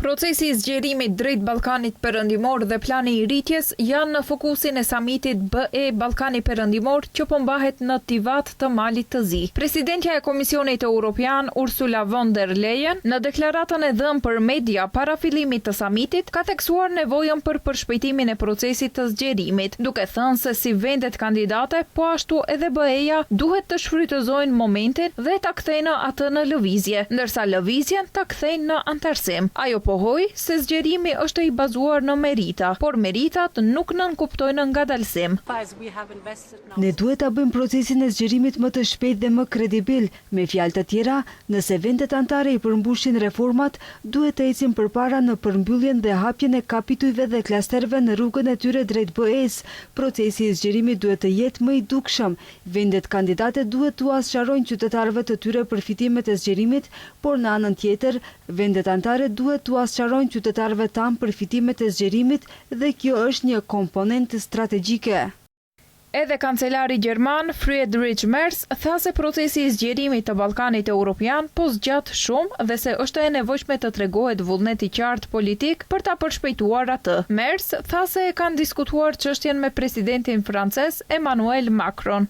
Procesi i zgjerimit drejt Ballkanit Perëndimor dhe plani i rritjes janë në fokusin e samitit BE Ballkani Perëndimor që po mbahet në Tivat të Malit të Zi. Presidentja e Komisionit Evropian Ursula von der Leyen në deklaratën e dhënë për media para fillimit të samitit ka theksuar nevojën për përshpejtimin e procesit të zgjerimit, duke thënë se si vendet kandidate, po ashtu edhe BE-ja duhet të shfrytëzojnë momentin dhe ta kthejnë atë në lëvizje, ndërsa lëvizjen ta kthejnë në antarësim. Ajo pohoi se zgjerimi është i bazuar në merita, por meritat nuk nënkuptojnë ngadalësim. Ne duhet ta bëjmë procesin e zgjerimit më të shpejt dhe më kredibil. Me fjalë të tjera, nëse vendet anëtare i përmbushin reformat, duhet të ecim përpara në përmbylljen dhe hapjen e kapitujve dhe klasterëve në rrugën e tyre drejt BE-s. Procesi i zgjerimit duhet të jetë më i dukshëm. Vendet kandidate duhet t'u sqarojnë qytetarëve të tyre përfitimet e zgjerimit, por në anën tjetër, vendet anëtare duhet t'u sqarojnë qytetarëve tanë përfitimet e zgjerimit dhe kjo është një komponent strategjike. Edhe kancelari gjerman Friedrich Merz tha se procesi i zgjerimit të Ballkanit Evropian po zgjat shumë dhe se është e nevojshme të tregohet vullnet i qartë politik për ta përshpejtuar atë. Merz tha se kanë diskutuar çështjen me presidentin francez Emmanuel Macron.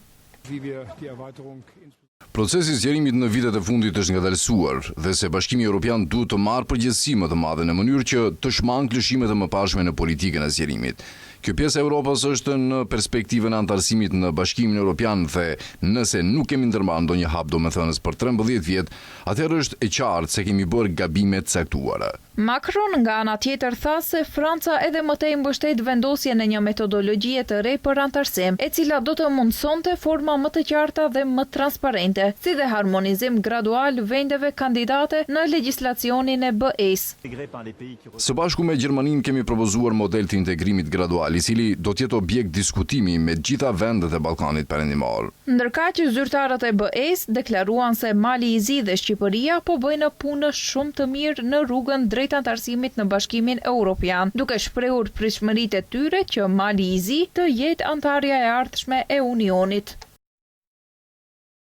Procesi i zgjerimit në vitet e fundit është ngadalësuar dhe se Bashkimi Evropian duhet të marrë përgjegjësi më të madhe në mënyrë që të shmangë lëshimet e mëparshme në politikën e zgjerimit. Kjo pjesë e Evropës është në perspektivën e antarësimit në Bashkimin Evropian dhe nëse nuk kemi ndërmarrë ndonjë hap domethënës për 13 vjet, atëherë është e qartë se kemi bërë gabime të caktuara. Macron nga ana tjetër tha se Franca edhe më tej mbështet vendosjen e një metodologjie të re për antarësim, e cila do të mundsonte forma më të qarta dhe më transparente, si dhe harmonizim gradual vendeve kandidate në legjislacionin e BE-s. Së bashku me Gjermaninë kemi propozuar model të integrimit gradual, i cili do të jetë objekt diskutimi me të gjitha vendet e Ballkanit Perëndimor. Ndërkaq zyrtarët e BE-s deklaruan se Mali i Zi dhe Shqipëria po bëjnë punë shumë të mirë në rrugën drejt antarësimit në Bashkimin Evropian, duke shprehur pritshmëritë e tyre që Mali i Zi të jetë antarja e ardhshme e Unionit.